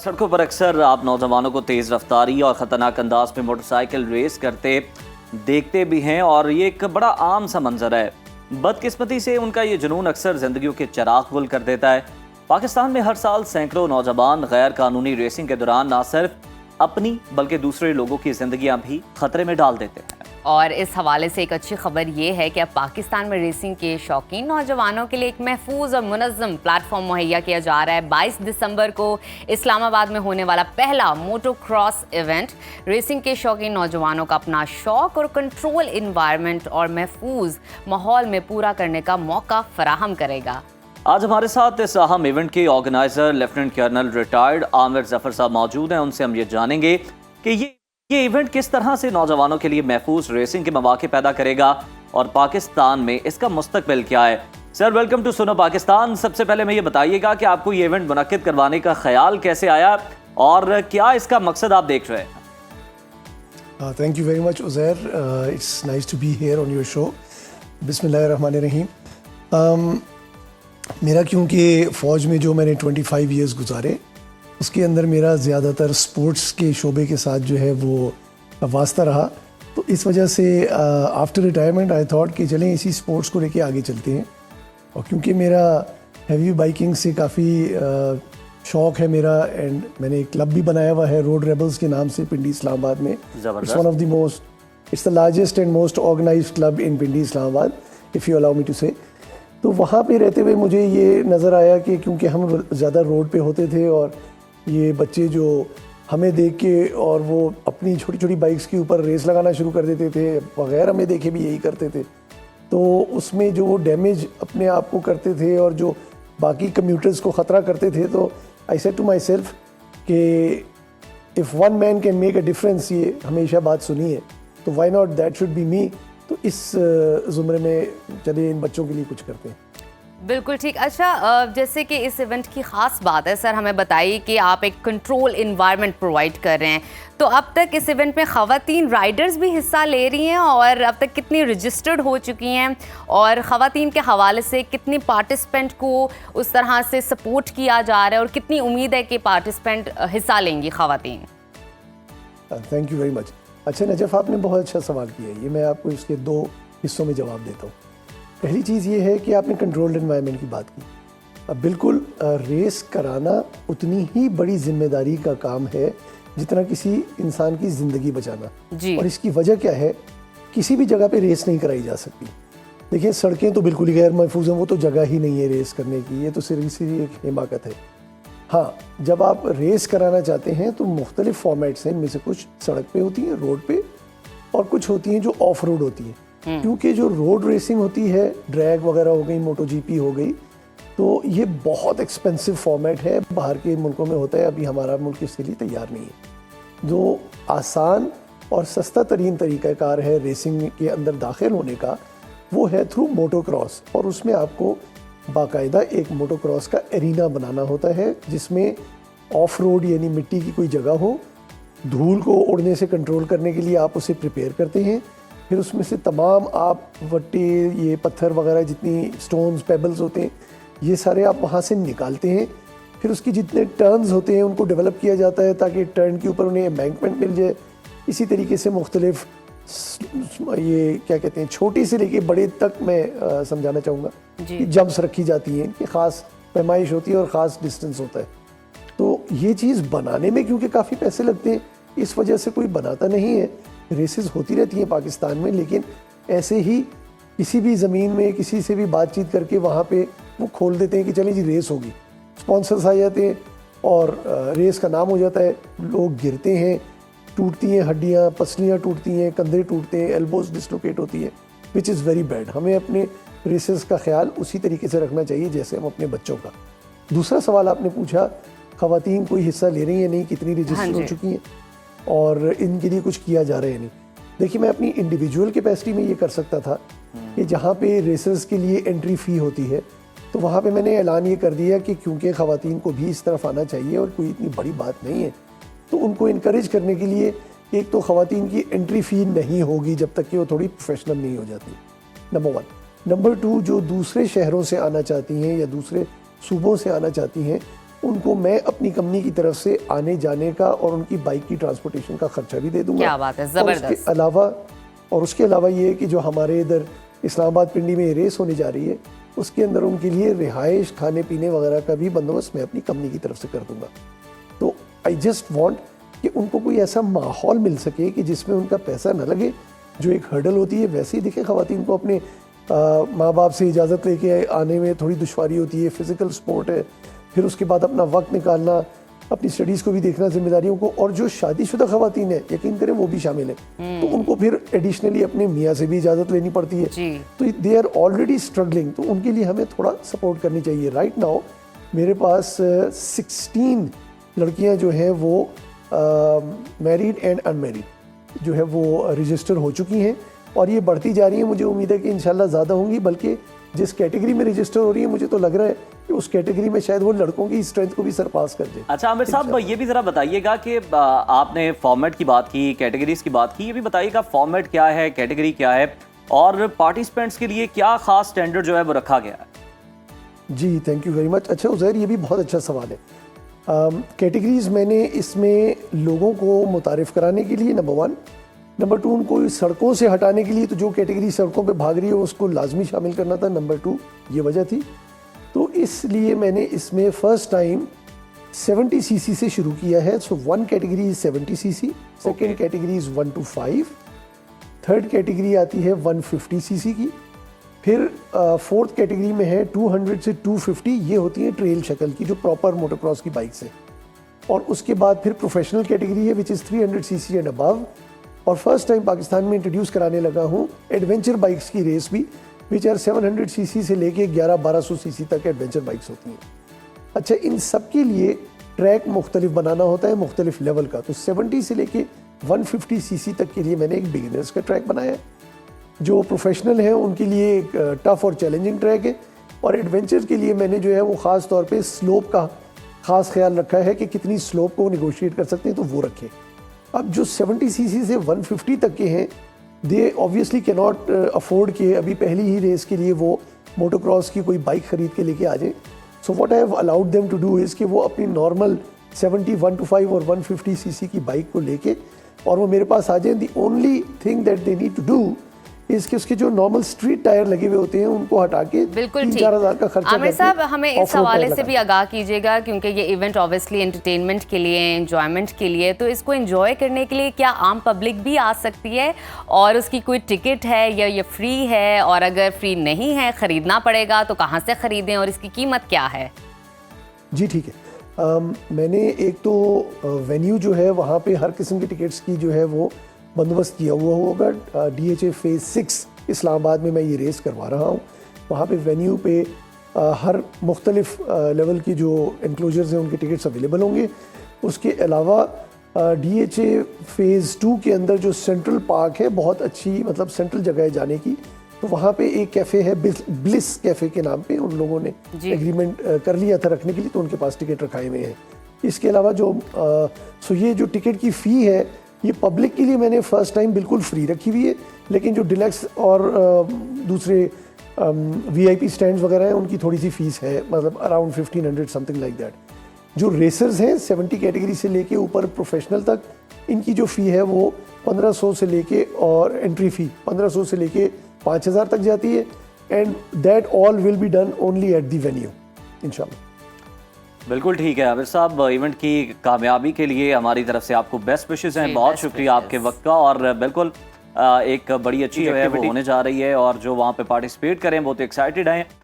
सड़कों पर अक्सर आप नौजवानों को तेज़ रफ्तारी और ख़तरनाक अंदाज में मोटरसाइकिल रेस करते देखते भी हैं और ये एक बड़ा आम सा मंजर है। बदकिस्मती से उनका ये जुनून अक्सर जिंदगियों के चिराग गुल कर देता है। पाकिस्तान में हर साल सैकड़ों नौजवान गैर कानूनी रेसिंग के दौरान न सिर्फ अपनी बल्कि दूसरे लोगों की जिंदगियां भी खतरे में डाल देते हैं। और इस हवाले से एक अच्छी खबर ये है कि अब पाकिस्तान में रेसिंग के शौकीन नौजवानों के लिए एक महफूज और मुनज़्ज़म प्लेटफॉर्म मुहैया किया जा रहा है। 22 दिसंबर को इस्लामाबाद में होने वाला पहला मोटोक्रॉस इवेंट रेसिंग के शौकीन नौजवानों का अपना शौक और कंट्रोल इन्वायरमेंट और महफूज माहौल में पूरा करने का मौका फराहम करेगा। आज हमारे साथ इस अहम इवेंट के organiser lieutenant colonel retired Aamir Zafar साहब मौजूद हैं। उनसे हम ये जानेंगे कि ये इवेंट किस तरह से नौजवानों के लिए महफूज रेसिंग के मौके पैदा करेगा और पाकिस्तान में इसका मुस्तकबिल क्या है। सर, वेलकम टू सुनो पाकिस्तान। सबसे पहले मैं ये बताइएगा कि आपको ये इवेंट मुनक्किद करवाने का ख्याल कैसे आया और क्या इसका मकसद आप देख रहे हैं। Thank you very much Uzair, it's nice to be here on your show. बिस्मिल्लाहिर्रहमानिर्रहीम। मेरा क्योंकि फ़ौज में जो मैंने 25 ईयर्स गुजारे उसके अंदर मेरा ज़्यादातर स्पोर्ट्स के शोबे के साथ जो है वो वास्ता रहा, तो इस वजह से आफ्टर रिटायरमेंट आई थॉट कि चलें इसी स्पोर्ट्स को लेके आगे चलते हैं। और क्योंकि मेरा हैवी बाइकिंग से काफ़ी शौक़ है मेरा, एंड मैंने एक क्लब भी बनाया हुआ है रोड रेबल्स के नाम से पिंडी इस्लामाबाद में। It's one of the most, it's the largest and most organised club in Pindi Islamabad, if you allow me to say. तो वहाँ पे रहते हुए मुझे ये नज़र आया कि क्योंकि हम ज़्यादा रोड पे होते थे और ये बच्चे जो हमें देख के और वो अपनी छोटी छोटी बाइक्स के ऊपर रेस लगाना शुरू कर देते थे, बगैर हमें देखे भी यही करते थे, तो उसमें जो वो डैमेज अपने आप को करते थे और जो बाकी कम्यूटर्स को ख़तरा करते थे, तो I said to myself कि if one man can make a difference, ये हमेशा बात सुनी है, तो why not that should be me. तो इस ज़ुमरे में चलिए इन बच्चों के लिए कुछ करते हैं। बिल्कुल ठीक। अच्छा, जैसे कि इस इवेंट की ख़ास बात है, सर हमें बताइए कि आप एक कंट्रोल इन्वायरमेंट प्रोवाइड कर रहे हैं, तो अब तक इस इवेंट में ख़वातीन राइडर्स भी हिस्सा ले रही हैं और अब तक कितनी रजिस्टर्ड हो चुकी हैं और ख़वातीन के हवाले से कितनी पार्टिसिपेंट को उस तरह से सपोर्ट किया जा रहा है और कितनी उम्मीद है कि पार्टिसिपेंट हिस्सा लेंगी ख़वातीन। Thank you very much. अच्छा नजफ़, आपने बहुत अच्छा सवाल किया है, ये मैं आपको इसके 2 हिस्सों में जवाब देता हूँ। पहली चीज़ ये है कि आपने कंट्रोल्ड एनवायरनमेंट की बात की। अब बिल्कुल रेस कराना उतनी ही बड़ी जिम्मेदारी का काम है जितना किसी इंसान की ज़िंदगी बचाना जी। और इसकी वजह क्या है, किसी भी जगह पे रेस नहीं कराई जा सकती। देखिए सड़कें तो बिल्कुल ही गैर महफूज हैं, वो तो जगह ही नहीं है रेस करने की, ये तो सिर्फ एक हिमाकत है। हाँ, जब आप रेस कराना चाहते हैं तो मुख्तलिफ फॉर्मेट्स हैं, इनमें से कुछ सड़क पे होती हैं रोड पे और कुछ होती हैं जो ऑफ रोड होती हैं। क्योंकि जो रोड रेसिंग होती है, ड्रैग वगैरह हो गई, मोटो जीपी हो गई, तो ये बहुत एक्सपेंसिव फॉर्मेट है, बाहर के मुल्कों में होता है, अभी हमारा मुल्क इसके लिए तैयार नहीं है। जो आसान और सस्ता तरीन तरीक़ाकार है रेसिंग के अंदर दाखिल होने का, वो है थ्रू मोटोक्रॉस, और उसमें आपको बाकायदा एक मोटोक्रॉस का एरिना बनाना होता है जिसमें ऑफ रोड यानी मिट्टी की कोई जगह हो, धूल को उड़ने से कंट्रोल करने के लिए आप उसे प्रिपेयर करते हैं, फिर उसमें से तमाम आप वट्टे, ये पत्थर वगैरह जितनी स्टोन्स पेबल्स होते हैं, ये सारे आप वहाँ से निकालते हैं। फिर उसकी जितने टर्न्स होते हैं उनको डेवलप किया जाता है ताकि टर्न के ऊपर उन्हें एम्बैंकमेंट मिल जाए। इसी तरीके से मुख्तलिफ ये क्या कहते हैं, छोटी से लेके बड़े तक मैं समझाना चाहूँगा कि जंप्स रखी जाती हैं, इनकी ख़ास पैमाइश होती है और ख़ास डिस्टेंस होता है। तो ये चीज़ बनाने में क्योंकि काफ़ी पैसे लगते हैं, इस वजह से कोई बनाता नहीं है। रेसेस होती रहती हैं पाकिस्तान में, लेकिन ऐसे ही किसी भी ज़मीन में किसी से भी बातचीत करके वहाँ पे वो खोल देते हैं कि चलिए जी रेस होगी, स्पॉन्सर्स आ जाते हैं और रेस का नाम हो जाता है, लोग गिरते हैं, टूटती हैं हड्डियाँ, पसलियाँ टूटती हैं, कंधे टूटते हैं, एल्बोज डिस्लोकेट होती है, विच इज़ वेरी बैड। हमें अपने रेसेस का ख्याल उसी तरीके से रखना चाहिए जैसे हम अपने बच्चों का। दूसरा सवाल आपने पूछा, ख़वातीन कोई हिस्सा ले रही हैं नहीं, कितनी रजिस्टर हो चुकी हैं और इनके लिए कुछ किया जा रहा है नहीं। देखिए मैं अपनी इंडिविजुअल कैपेसिटी में ये कर सकता था कि जहाँ पे रेसर्स के लिए एंट्री फ़ी होती है, तो वहाँ पे मैंने ऐलान ये कर दिया कि क्योंकि ख़वातीन को भी इस तरफ आना चाहिए और कोई इतनी बड़ी बात नहीं है, तो उनको इनकरेज करने के लिए एक तो ख़वातीन की एंट्री फ़ी नहीं होगी जब तक कि वो थोड़ी प्रोफेशनल नहीं हो जाती, नंबर 1। नंबर 2, जो दूसरे शहरों से आना चाहती हैं या दूसरे सूबों से आना चाहती हैं, उनको मैं अपनी कंपनी की तरफ से आने जाने का और उनकी बाइक की ट्रांसपोर्टेशन का खर्चा भी दे दूंगा। क्या बात है, जबरदस्त। उसके अलावा ये कि जो हमारे इधर इस्लामाबाद पिंडी में रेस होने जा रही है, उसके अंदर उनके लिए रिहाइश, खाने पीने वगैरह का भी बंदोबस्त मैं अपनी कंपनी की तरफ से कर दूंगा। तो आई जस्ट वांट कि उनको कोई ऐसा माहौल मिल सके कि जिसमें उनका पैसा न लगे। जो एक हर्डल होती है वैसे ही देखें, ख़वातीन को अपने माँ बाप से इजाज़त लेके आने में थोड़ी दुश्वारी होती है, फिज़िकल सपोर्ट है, फिर उसके बाद अपना वक्त निकालना, अपनी स्टडीज़ को भी देखना, जिम्मेदारियों को, और जो शादीशुदा ख़वातीन है यकीन करें वो भी शामिल है, तो उनको फिर एडिशनली अपने मियाँ से भी इजाज़त लेनी पड़ती है। तो दे आर ऑलरेडी स्ट्रगलिंग, तो उनके लिए हमें थोड़ा सपोर्ट करनी चाहिए। राइट नाउ मेरे पास 16 लड़कियाँ जो हैं वो मैरिड एंड अनमैरिड जो है वो रजिस्टर हो चुकी हैं, और ये बढ़ती जा रही है। मुझे उम्मीद है कि इंशाल्लाह ज़्यादा होंगी, बल्कि जिस कैटेगरी में रजिस्टर हो रही है मुझे तो लग रहा है कि उस कैटेगरी में शायद वो लड़कों की स्ट्रेंथ को भी सरपास कर दे। अच्छा आमिर साहब, ये भी ज़रा बताइएगा कि आपने फॉर्मेट की बात की, कैटेगरीज की बात की, ये भी बताइएगा फॉर्मेट क्या है, कैटेगरी क्या है, और पार्टिसिपेंट्स के लिए क्या खास स्टैंडर्ड जो है वो रखा गया है? जी थैंक यू वेरी मच। अच्छा उज़ैर, ये भी बहुत अच्छा सवाल है। कैटेगरीज मैंने इसमें लोगों को मुतारिफ कराने के लिए नंबर 1, नंबर 2 उनको सड़कों से हटाने के लिए, तो जो कैटेगरी सड़कों पे भाग रही है उसको लाजमी शामिल करना था, नंबर 2 ये वजह थी। तो इसलिए मैंने इसमें फ़र्स्ट टाइम 70 सीसी से शुरू किया है। सो 1 category 70 CC, second category 1 to 5, third category आती है 150 सीसी की, फिर फोर्थ कैटेगरी में है 200 से 250, ये होती है ट्रेल शक्ल की जो प्रॉपर मोटोक्रॉस की बाइक्स है, और उसके बाद फिर प्रोफेशनल कैटेगरी है which is 300 CC and above, और फर्स्ट टाइम पाकिस्तान में इंट्रोड्यूस कराने लगा हूँ एडवेंचर बाइक्स की रेस भी, विच आर 700 सीसी से लेके 1100-1200 सीसी तक एडवेंचर बाइक्स होती हैं। अच्छा, इन सब के लिए ट्रैक मुख्तलिफ बनाना होता है, मुख्तलिफ लेवल का। तो 70 से लेके 150 सीसी तक के लिए मैंने एक बिगिनर्स का ट्रैक बनाया है, जो प्रोफेशनल है उनके लिए एक टफ और चैलेंजिंग ट्रैक है, और एडवेंचर के लिए मैंने जो है वो ख़ास तौर पे स्लोप का ख़ास ख्याल रखा है कि कितनी स्लोप को निगोशिएट कर सकते हैं, तो वो रखें। अब जो 70 सीसी से 150 तक के हैं, दे ऑब्वियसली कैन नॉट अफोर्ड के अभी पहली ही रेस के लिए वो मोटोक्रॉस की कोई बाइक ख़रीद के लेके आ जाए। So what I have allowed them to do is कि वो अपनी नॉर्मल 70, 1 to 5 और 150 सीसी की बाइक को लेके और वो मेरे पास आ जाए। The only thing that they need to do इसके उसके जो नॉर्मल स्ट्रीट टायर लगे हुए होते हैं उनको हटा के 3-4 हज़ार का खर्चा। आमिर साहब, हमें इस हवाले से भी आगाह कीजिएगा, क्योंकि ये इवेंट ऑब्वियसली एंटरटेनमेंट के लिए, एंजॉयमेंट के लिए, तो इसको एंजॉय करने के लिए क्या आम पब्लिक भी आ सकती है, और उसकी कोई टिकट है या ये फ्री है, और अगर फ्री नहीं है, ख़रीदना पड़ेगा, तो कहाँ से ख़रीदें और इसकी कीमत क्या है? जी ठीक है, मैंने एक तो वेन्यू जो है वहाँ पे हर किस्म की टिकट्स की जो है वो बंदोबस्त किया हुआ होगा। DHA फेज़ 6 इस्लामाबाद में मैं ये रेस करवा रहा हूँ। वहाँ पे वेन्यू पे हर मुख्तलिफ लेवल की जो इंक्लोजर्स हैं उनके टिकट्स अवेलेबल होंगे। उसके अलावा DHA फेज़ 2 के अंदर जो सेंट्रल पार्क है, बहुत अच्छी मतलब सेंट्रल जगह है जाने की, तो वहाँ पे एक कैफ़े है ब्लिस कैफ़े के नाम पे, उन लोगों ने एग्रीमेंट कर लिया था रखने के लिए, तो उनके पास टिकट रखाए हुए हैं। इसके अलावा जो ये जो टिकट की फ़ी है ये पब्लिक के लिए मैंने फ़र्स्ट टाइम बिल्कुल फ्री रखी हुई है, लेकिन जो डिलक्स और दूसरे VIP स्टैंड्स वगैरह हैं उनकी थोड़ी सी फ़ीस है, मतलब अराउंड 1500 समथिंग लाइक दैट। जो रेसर्स हैं 70 कैटेगरी से लेके ऊपर प्रोफेशनल तक, इनकी जो फ़ी है वो 1500 से लेके, और एंट्री फ़ी 1500 से लेके 5000 तक जाती है, and that all will be done only at the venue इंशाल्लाह। बिल्कुल ठीक है आमिर साहब, इवेंट की कामयाबी के लिए हमारी तरफ से आपको बेस्ट विशेस हैं। बहुत शुक्रिया आपके वक्त का, और बिल्कुल एक बड़ी अच्छी जो है वो होने जा रही है, और जो वहाँ पे पार्टिसिपेट करें वो तो एक्साइटेड हैं।